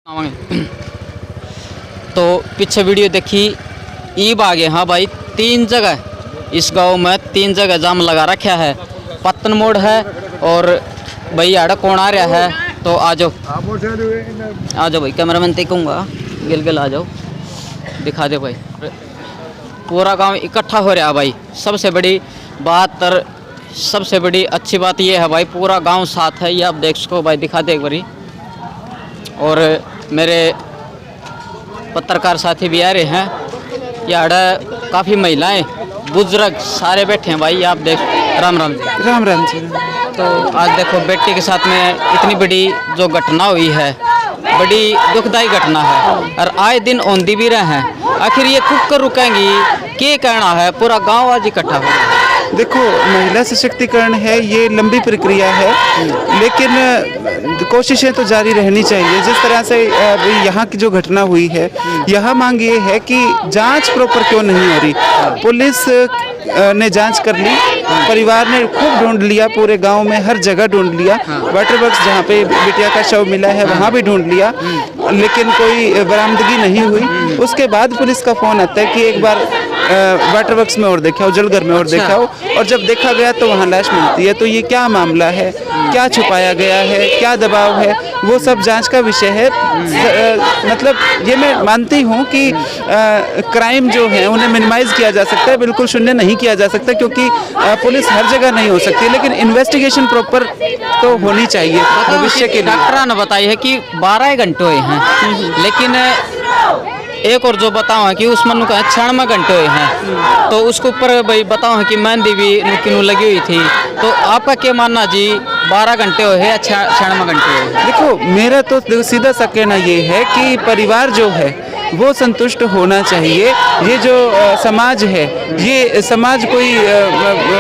तो पीछे वीडियो देखी ईब आगे। हाँ भाई, 3 जगह इस गांव में 3 जगह जाम लगा रखा है। पत्तन मोड़ है और भाई आड़ा कौन आ रहा है, तो आ जाओ भाई, कैमरामैन देखूँगा, गिल आ जाओ, दिखा दे भाई। पूरा गांव इकट्ठा हो रहा है भाई। सबसे बड़ी बात और सबसे बड़ी अच्छी बात ये है भाई, पूरा गांव साथ है। ये आप देख सको भाई, दिखा दे एक बारी। और मेरे पत्रकार साथी भी आ रहे हैं। यहाँ काफ़ी महिलाएं बुजुर्ग सारे बैठे हैं भाई। आप देख, राम राम जी। राम राम जी। तो आज देखो बेटी के साथ में इतनी बड़ी जो घटना हुई है, बड़ी दुखदायी घटना है और आए दिन औंधी भी रहे हैं। आखिर ये कब कर रुकेंगी, क्या कहना है? पूरा गांव आज इकट्ठा हो। देखो, महिला सशक्तिकरण है, ये लंबी प्रक्रिया है, लेकिन कोशिशें तो जारी रहनी चाहिए। जिस तरह से यहाँ की जो घटना हुई है, यहाँ मांग ये है कि जांच प्रॉपर क्यों नहीं हो रही। पुलिस ने जांच कर ली, परिवार ने खूब ढूंढ लिया, पूरे गांव में हर जगह ढूंढ लिया। वाटर वर्क्स जहाँ पे बिटिया का शव मिला है वहाँ भी ढूंढ लिया, लेकिन कोई बरामदगी नहीं हुई। उसके बाद पुलिस का फोन आता है कि एक बार वाटर वर्क्स में और देखा हो, जलघर में और देखा हो, और जब देखा गया तो वहाँ लाश मिलती है। तो ये क्या मामला है, क्या छुपाया गया है, क्या दबाव है, वो सब जांच का विषय है। मतलब ये मैं मानती हूँ कि क्राइम जो है उन्हें मिनिमाइज किया जा सकता है, बिल्कुल शून्य नहीं किया जा सकता, क्योंकि पुलिस हर जगह नहीं हो सकती, लेकिन इन्वेस्टिगेशन प्रॉपर तो होनी चाहिए भविष्य के लिए। डॉक्टर ने बताया है कि 12 घंटे हुए हैं, लेकिन एक और जो बताओ है कि उस मनु का 96 घंटे हुए हैं। तो उसके ऊपर भाई बताओ है कि मेहंदी भी नुकिनु लगी हुई थी। तो आपका क्या मानना जी, 12 घंटे हुए हैं, 96 घंटे हुए? देखो, मेरा तो सीधा सा कहना ये है कि परिवार जो है वो संतुष्ट होना चाहिए। ये जो समाज है, ये समाज कोई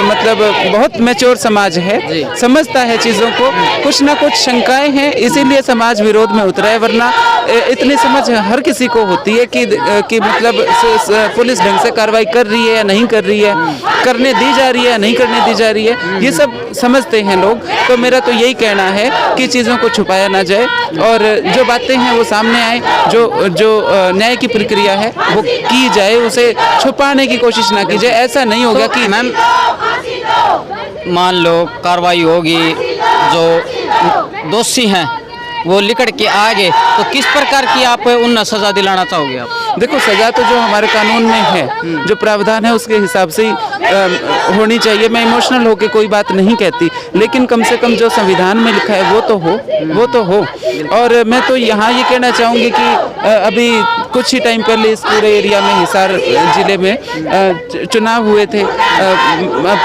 मतलब बहुत मैच्योर समाज है, समझता है चीज़ों को। कुछ ना कुछ शंकाएं हैं, इसीलिए समाज विरोध में उतरा है, वरना इतनी समझ हर किसी को होती है कि मतलब पुलिस ढंग से कार्रवाई कर रही है या नहीं कर रही है, करने दी जा रही है या नहीं करने दी जा रही है, ये सब समझते हैं लोग। तो मेरा तो यही कहना है कि चीज़ों को छुपाया ना जाए और जो बातें हैं वो सामने आए। जो न्याय की प्रक्रिया है वो की जाए, उसे छुपाने की कोशिश ना की जाए। ऐसा नहीं होगा कि मैम मान लो कार्रवाई होगी, जो दोषी हैं वो लिकड़ के आगे, तो किस प्रकार की आप उन्हें सजा दिलाना चाहोगे आप? देखो, सजा तो जो हमारे कानून में है, जो प्रावधान है उसके हिसाब से ही होनी चाहिए। मैं इमोशनल होकर कोई बात नहीं कहती, लेकिन कम से कम जो संविधान में लिखा है वो तो हो। और मैं तो यहाँ ये कहना चाहूँगी कि अभी कुछ ही टाइम पहले इस पूरे एरिया में, हिसार जिले में चुनाव हुए थे।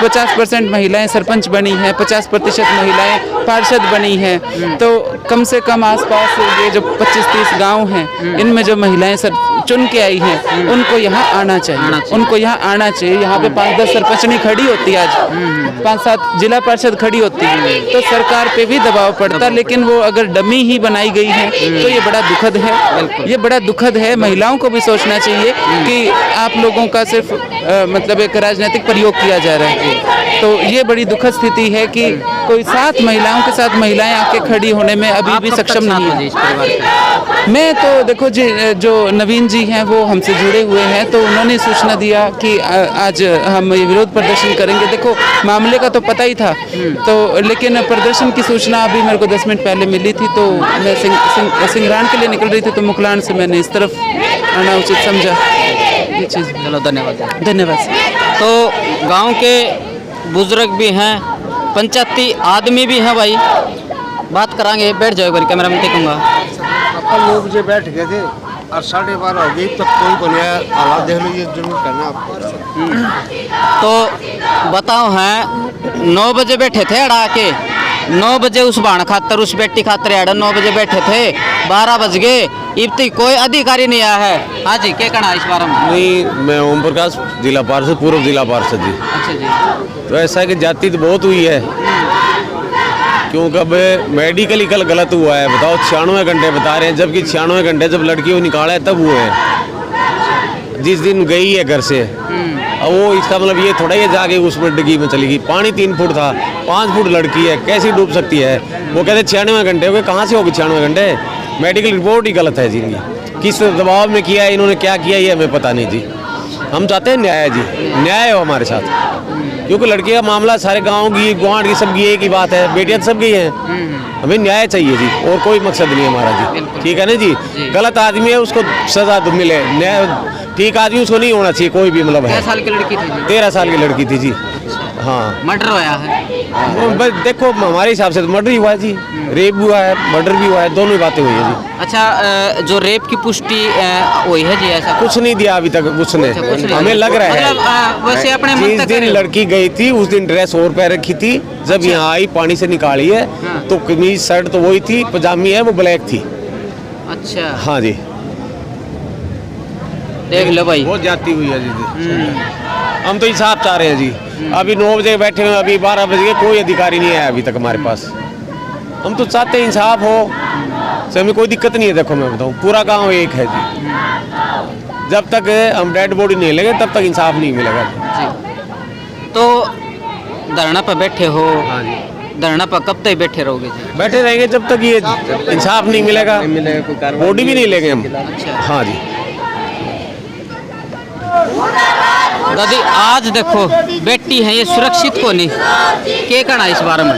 50% महिलाएं सरपंच बनी हैं, 50% महिलाएं पार्षद बनी हैं। तो कम से कम आसपास ये जो 25-30 गांव हैं, इनमें जो महिलाएं चुन के आई हैं, उनको यहाँ आना चाहिए, उनको यहाँ आना चाहिए। यहाँ पे 5-10 सरपंचनी खड़ी होती है, आज 5-7 जिला पार्षद खड़ी होती है, तो सरकार पे भी दबाव पड़ता। लेकिन वो अगर डमी ही बनाई गई है तो ये बड़ा दुखद है, ये बड़ा दुखद है। महिलाओं को भी सोचना चाहिए कि आप लोगों का सिर्फ मतलब एक राजनीतिक प्रयोग किया जा रहा है। तो ये बड़ी दुखद स्थिति है कि कोई 7 महिलाओं के साथ महिलाएं आके खड़ी होने में अभी भी सक्षम नहीं है। मैं तो देखो जी, जो नवीन जी हैं वो हमसे जुड़े हुए हैं, तो उन्होंने सूचना दिया कि आज हम ये विरोध प्रदर्शन करेंगे। देखो, मामले का तो पता ही था, तो लेकिन प्रदर्शन की सूचना अभी मेरे को 10 मिनट पहले मिली थी। तो मैं सिंगरान के लिए निकल रही थी, तो मुकलान से मैंने इस तरफ आना उचित समझा। ये चीज़। चलो, धन्यवाद। धन्यवाद। तो गांव के बुजुर्ग भी हैं, पंचायती आदमी भी हैं भाई, बात करांगे। बैठ जाओ, एक कैमरा में देखूंगा। अपन लोग जो बैठ गए थे और 12:30 हो गई, तब कोई बनिया हालात देख लो, ये जरूर करना आपको। तो बताओ हैं, 9 बजे बैठे थे अड़ा के, 9 बजे उस बाण खातर, उस बेटी खातर अड़ा 9 बजे बैठे थे, 12 बज गए, अब तक कोई अधिकारी नहीं आया है। हाँ जी, क्या कहना इस बारे में? नहीं, मैं ओम प्रकाश, जिला पार्षद, पूर्व जिला पार्षद जी। अच्छा जी। तो ऐसा है कि जाति तो बहुत हुई है, क्योंकि अब मेडिकल कल गलत हुआ है। बताओ, 96 घंटे बता रहे हैं, जबकि 96 घंटे जब लड़की को निकाला है तब हुए हैं, जिस दिन गई है घर से। अब वो इसका मतलब ये थोड़ा ये जाके उसमें डिग्गी में चली गई। पानी 3 फुट था, 5 फुट लड़की है, कैसी डूब सकती है? वो कहते 96 घंटे हो गए, कहाँ से होगी 96 घंटे? मेडिकल रिपोर्ट ही गलत है जी इनकी। किस दबाव में किया है, इन्होंने क्या किया ये हमें पता नहीं जी। हम चाहते हैं न्याय जी, न्याय हो हमारे साथ, क्योंकि लड़की का मामला सारे गाँव की गुआढ़ की सबकी एक ही बात है, बेटियाँ सब की हैं। हमें न्याय चाहिए जी, और कोई मकसद नहीं है हमारा जी। ठीक है ना जी, गलत आदमी है उसको सजा तो मिले, न्याय ठीक आदमी उसको नहीं होना चाहिए कोई भी। मतलब है 13 साल की लड़की थी जी। 13 साल की लड़की थी जी। हाँ, मर्डर होया है। बस देखो हमारे हिसाब से तो मर्डर ही हुआ है जी, रेप भी हुआ है, मर्डर भी हुआ है, दोनों ही बातें हुई है जी। अच्छा, जो रेप की पुष्टि हुई है जी, ऐसा कुछ नहीं दिया अभी तक उसने, कुछ नहीं। हमें लग रहा है। मतलब, वैसे अपने मन जिस तक दिन करे। लड़की गई थी उस दिन ड्रेस और पहन रखी थी, जब यहाँ आई पानी से निकाली है तो कमीज शर्ट तो वही थी, पजामी है वो ब्लैक थी। अच्छा, हाँ जी, देख लो भाई। बहुत जाती हुई है जी। हम तो इंसाफ चाह रहे हैं जी। अभी 9 बजे बैठे हुए, अभी 12 बज गए, कोई अधिकारी नहीं आया अभी तक हमारे पास। हम तो चाहते हैं इंसाफ हो, से हमें कोई दिक्कत नहीं है। देखो मैं बताऊँ, पूरा गांव एक है जी, जब तक हम डेड बॉडी नहीं लेंगे तब तक इंसाफ नहीं मिलेगा जी। तो धरना पर बैठे हो, हाँ जी, धरना पर कब तक बैठे रहोगे जी? बैठे रहेंगे जब तक ये इंसाफ नहीं मिलेगा, बॉडी भी नहीं लेंगे हम। अच्छा। हाँ जी। दादी, आज देखो बेटी है ये सुरक्षित को नहीं, क्या कहना इस बारे में?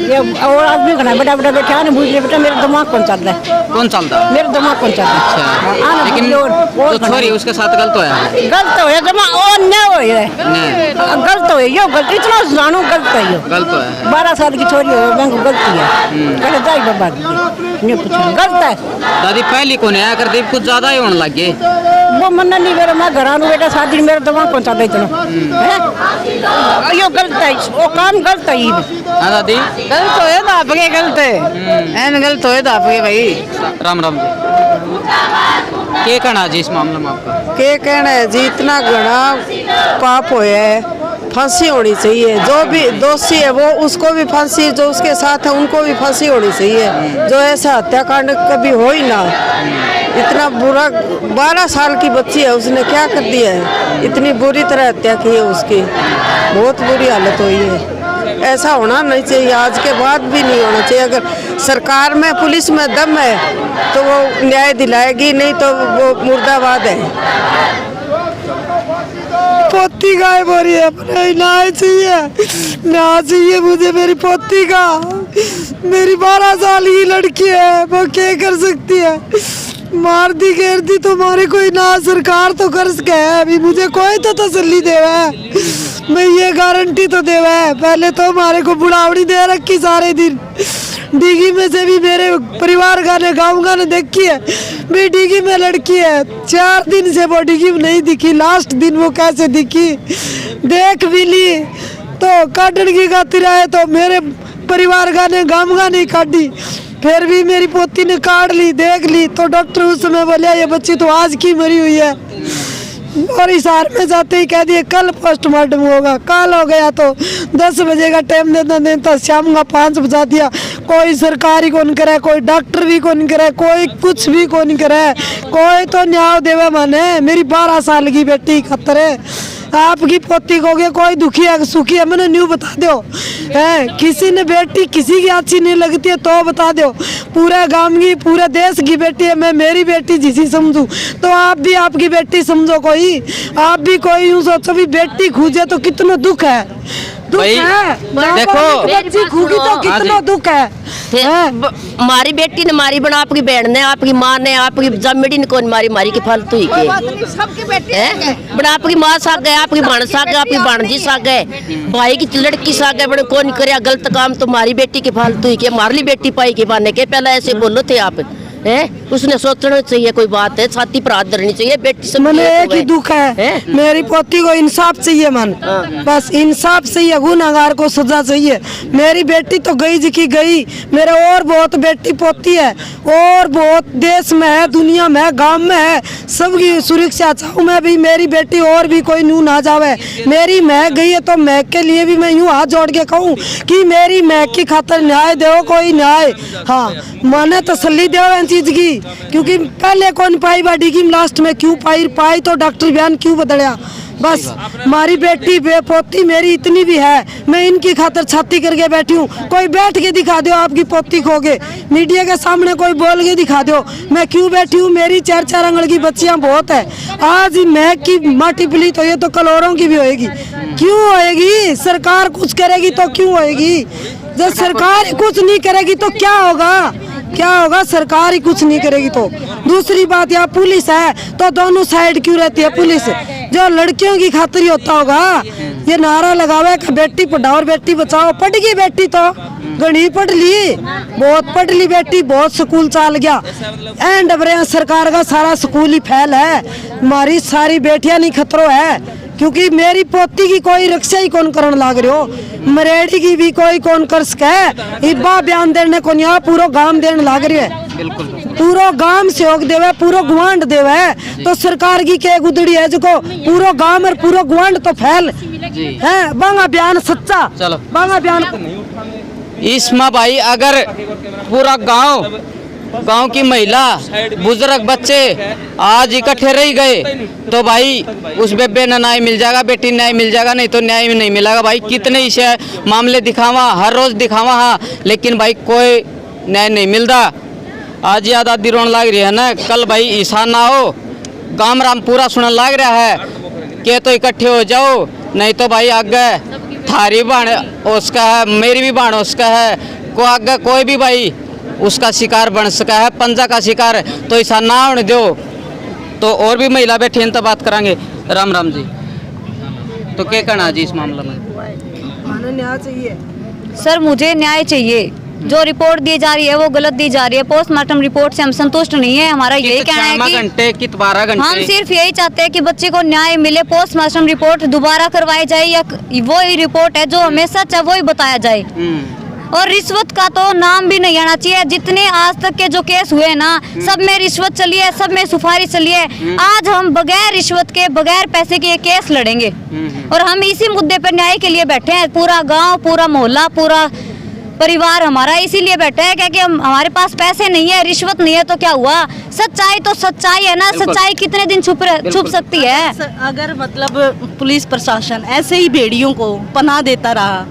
ये और आदमी कहना बेटा बेटा बैठा ना बुझ ले बेटा, मेरा दिमाग कौन चल रहा है? कौन चलता? मेरा दिमाग कौन चल रहा है? अच्छा, लेकिन जो छोरी उसके साथ गलत होया है। गलत हो जमा और न हो गलत हो यो गलत इतना जानो गलत है यो गलत होया है। 12 साल की छोरी हो मैं गलती है कहते जाई बाबा ने पूछा गलत है। दादी पहली को नहीं कर दी, कुछ ज्यादा ही होने लग गए। वो मन्ना नहीं मेरा मैं घर आनू बेटा शादी मेरा दिमाग कौन चल रहा इतना है यो गलत है, वो काम गलत है। हाँ दादी, गलत होए तो आपके गलत है, एन गलत होए तो आपके भाई। राम राम जी, क्या कहना जी इस मामले में आपका? के कहना है जी, इतना घना पाप होया है, फांसी होनी चाहिए। जो भी दोषी है वो उसको भी फांसी, जो उसके साथ है उनको भी फांसी होनी चाहिए। जो ऐसा हत्याकांड कभी हो ही ना। इतना बुरा 12 साल की बच्ची है, उसने क्या कर दिया है? इतनी बुरी तरह हत्या की है उसकी, बहुत बुरी हालत हुई है। ऐसा होना नहीं चाहिए, आज के बाद भी नहीं होना चाहिए। अगर सरकार में पुलिस में दम है तो वो न्याय दिलाएगी, नहीं तो वो मुर्दाबाद है। पोती गायब हो रही है, न्याय चाहिए, न्याय चाहिए मुझे मेरी पोती का। मेरी 12 साल की लड़की है, वो क्या कर सकती है? मार दी घेर दी तो हमारे कोई ना, सरकार तो कर सके है। अभी मुझे कोई तो तसल्ली देवा है, मैं ये गारंटी तो देवा है। पहले तो हमारे को बुढ़ावड़ी दे रखी सारे दिन, डिगी में से भी मेरे परिवार का ने गाँव का ने देखी है भी डिगी में लड़की है। 4 दिन से वो डिगी में नहीं दिखी, लास्ट दिन वो कैसे दिखी देख भी ली तो काटन की खातिर आए तो मेरे परिवार का ने गाँव का नहीं काटी, फिर भी मेरी पोती ने काट ली, देख ली तो डॉक्टर उस समय बोलिया ये बच्ची तो आज की मरी हुई है। और इशार में जाते ही कह दिए कल पोस्टमार्टम होगा। कल हो गया तो 10 बजे का टाइम देता शाम का 5 बजा दिया। कोई सरकारी कौन करे, कोई डॉक्टर भी कौन करे, कोई कुछ भी कौन करे, कोई तो न्याय देवे माने। मेरी 12 साल की बेटी खतर है, आपकी पोती को गए कोई दुखी है सुखी है मैंने न्यू बता दो है। किसी ने बेटी किसी की अच्छी नहीं लगती है तो बता दो, पूरे गांव की पूरे देश की बेटी है, मैं मेरी बेटी जिसी समझूं तो आप भी आपकी बेटी समझो। कोई आप भी कोई यूं सोचो भी बेटी खूजे तो कितना दुख है, दुख भाई, है। देखो बच्ची खूगी तो कितना दुख है। मारी बेटी ने मारी बना, आपकी बहन ने, आपकी माँ ने, आपकी जमीड़ी ने कौन मारी? मारी के फालतू ही के सबकी बेटी है बड़ा। आपकी माँ साग है, आपकी बहन साग है, आपकी भाणजी साग है, भाई की लड़की साग है, बड़े कौन करे गलत काम तो मारी बेटी के फालतू ही के। मारली बेटी पाई के बाने के पहले ऐसे बोलो थे आप है, उसने सोचना चाहिए कोई बात है, छाती पर हाथ धरनी चाहिए बेटी से। मैंने एक ही दुख है, मेरी पोती को इंसाफ चाहिए मन, बस इंसाफ चाहिए, गुनहगार को सजा चाहिए। मेरी बेटी तो गई जी की गई, मेरे और बहुत बेटी पोती है और बहुत देश में है, दुनिया में है, गांव में है, सबकी सुरक्षा चाहूँ मैं भी। मेरी बेटी और भी कोई नू ना जावे, मेरी महक गई है तो महक के लिए भी मैं यूँ हाथ जोड़ के कहूँ कि मेरी महक की खातर न्याय दो, कोई न्याय। हाँ मैंने तसल्ली दो चीज की, क्योंकि पहले कौन पाई बाडी की लास्ट में क्यों पाई तो डॉक्टर बयान क्यों बदलिया बस हमारी बेटी पोती मेरी इतनी भी है, मैं इनकी खातर छाती करके बैठी हूँ। कोई बैठ के दिखा दो आपकी पोती खोगे, मीडिया के सामने कोई बोल के दिखा दो मैं क्यों बैठी हूँ। मेरी 4-4 आंगन की बच्चियाँ बहुत है, आज मैं की माटी पलीत हो तो कल औरों की भी होएगी। क्यों होएगी? सरकार कुछ करेगी तो क्यों होएगी? जब सरकार कुछ नहीं करेगी तो क्या होगा? क्या होगा? सरकार ही कुछ नहीं करेगी तो। दूसरी बात, यहाँ पुलिस है तो दोनों साइड क्यों रहती है पुलिस? जो लड़कियों की खातिर ही होता होगा। ये नारा लगावे कि बेटी पढ़ाओ और बेटी बचाओ। पढ़ गई बेटी तो गणी पढ़ ली, बहुत पढ़ ली बेटी, बहुत स्कूल चल गया। एंड सरकार का सारा स्कूल ही फैल है, हमारी सारी बेटियां नहीं खतरो है। क्योंकि मेरी पोती की कोई रक्षा ही कौन करन लाग रहे हो, मरेड़ी की भी कोई कौन कर सके। इब्बा बयान देने को नहीं, पूरा गांव देने लाग रही है। बिल्कुल पूरा गांव सहयोग देवे, पूरा गुआंड देवे। तो सरकार की क्या गुदड़ी है जो पूरा गांव और पूरा गुआंड तो फैल है। बांगा बयान सच्चा, चलो बांगा बयान इसमें भाई अगर पूरा गांव की महिला बुजुर्ग बच्चे आज इकट्ठे रह गए तो भाई उस बेबे ने न्याय मिल जाएगा, बेटी न्याय मिल जाएगा, नहीं तो न्याय नहीं मिलेगा। भाई कितने इसे मामले दिखावा, हर रोज दिखावा, हाँ, लेकिन भाई कोई न्याय नहीं मिलता। आज याद आदि रोन लग रही है ना, कल भाई ईसा ना हो, गाम राम पूरा सुनने लग रहा है कि तो इकट्ठे हो जाओ, नहीं तो भाई आगे थारी बाण उसका है, मेरी भी बाण उसका है, को आगे कोई भी भाई उसका शिकार बन सका है, पंजा का शिकार, तो ऐसा ना होने दो। तो और भी महिला बैठी हैं तो बात करेंगे। राम राम जी, तो क्या कहना जी इस मामले में? न्याय चाहिए सर, मुझे न्याय चाहिए। जो रिपोर्ट दी जा रही है वो गलत दी जा रही है। पोस्टमार्टम रिपोर्ट से हम संतुष्ट नहीं है। हमारा यही कहना है कि घंटे कि 12 घंटे हम सिर्फ यही चाहते हैं कि बच्चे को न्याय मिले। पोस्टमार्टम रिपोर्ट दोबारा करवाई जाए या वही रिपोर्ट है जो हमें सच है वही बताया जाए। और रिश्वत का तो नाम भी नहीं आना चाहिए। जितने आज तक के जो केस हुए ना, सब में रिश्वत चली है, सब में सुपारी चली है। आज हम बगैर रिश्वत के, बगैर पैसे के केस लड़ेंगे और हम इसी मुद्दे पर न्याय के लिए बैठे हैं। पूरा गांव, पूरा मोहल्ला, पूरा परिवार हमारा इसीलिए बैठा है क्योंकि हमारे पास पैसे नहीं है, रिश्वत नहीं है, तो क्या हुआ? सच्चाई तो सच्चाई है ना, सच्चाई कितने दिन छुप सकती है? अगर मतलब पुलिस प्रशासन ऐसे ही भेड़ियों को पनाह देता रहा,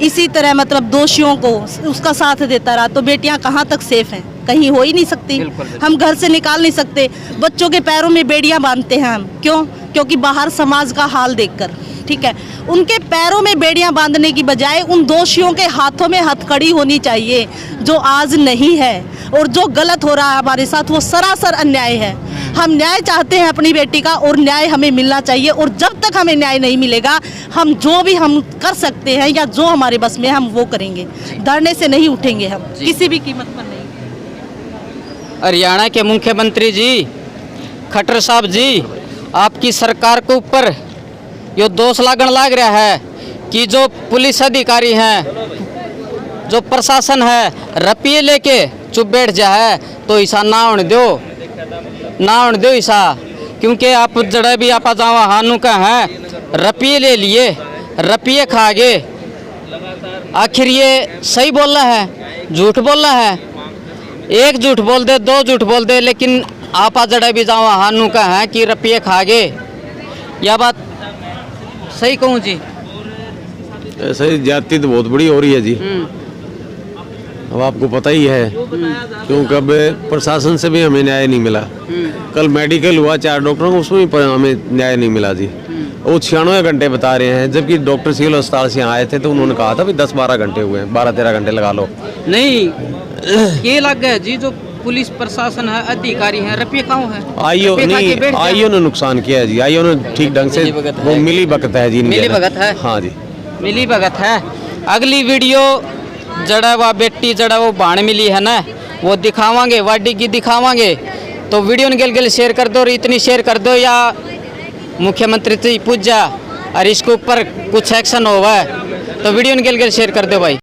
इसी तरह मतलब दोषियों को उसका साथ देता रहा, तो बेटियां कहाँ तक सेफ हैं? कहीं हो ही नहीं सकती। हम घर से निकाल नहीं सकते। बच्चों के पैरों में बेड़ियां बांधते हैं हम, क्यों? क्योंकि बाहर समाज का हाल देखकर, ठीक है। उनके पैरों में बेड़ियां बांधने की बजाय उन दोषियों के हाथों में हथकड़ी होनी चाहिए, जो आज नहीं है। और जो गलत हो रहा है हमारे साथ वो सरासर अन्याय है। हम न्याय चाहते हैं अपनी बेटी का, और न्याय हमें मिलना चाहिए। और जब तक हमें न्याय नहीं मिलेगा, हम जो भी हम कर सकते हैं या जो हमारे बस में हम वो करेंगे। धरने से नहीं उठेंगे हम, किसी भी कीमत पर नहीं। हरियाणा के मुख्यमंत्री जी खट्टर साहब जी, आपकी सरकार के ऊपर यो दोष लागण लाग रहा है कि जो पुलिस अधिकारी हैं, जो प्रशासन है, रपिए लेके चुप बैठ जा है, तो ऐसा ना होने दो, ना होने दो ऐसा। क्योंकि आप जड़े भी आप जावा हानू का है, रपिए ले लिए, रपिए खा गए। आखिर ये सही बोल रहा है, झूठ बोल रहा है? एक झूठ बोल दे, दो झूठ बोल दे, लेकिन आप जड़े भी जावा हानू का है कि रपिए खा गए। यह बात सही कहूँ जी? ऐसे जाति तो बहुत बड़ी हो रही है जी। अब आपको पता ही है, क्योंकि अब प्रशासन से भी हमें न्याय नहीं मिला। कल मेडिकल हुआ 4 डॉक्टरों को, उसमें भी हमें न्याय नहीं मिला जी। वो 96 घंटे बता रहे हैं, जबकि डॉक्टर सिविल अस्पताल से आए थे तो उन्होंने कहा था भी 10-12 घंटे हुए हैं, 12-13 घंटे लगा लो। नहीं, ये लग गया जी, जो पुलिस प्रशासन है, अधिकारी है, रपिए कहाँ है? आईओ ने नुकसान किया है जी। आईओ ने ठीक ढंग से वो मिली भगत है जी। मिली भगत है? हाँ जी, मिली भगत है। अगली वीडियो जड़ा वो बेटी जड़ा वो बाण मिली है ना, वो दिखावांगे, वाडी की दिखावांगे। तो वीडियो ने गल शेयर कर दो, और इतनी शेयर कर दो या मुख्यमंत्री से पूछ जा और इसके ऊपर कुछ एक्शन होगा, तो वीडियो ने गल शेयर कर दो भाई।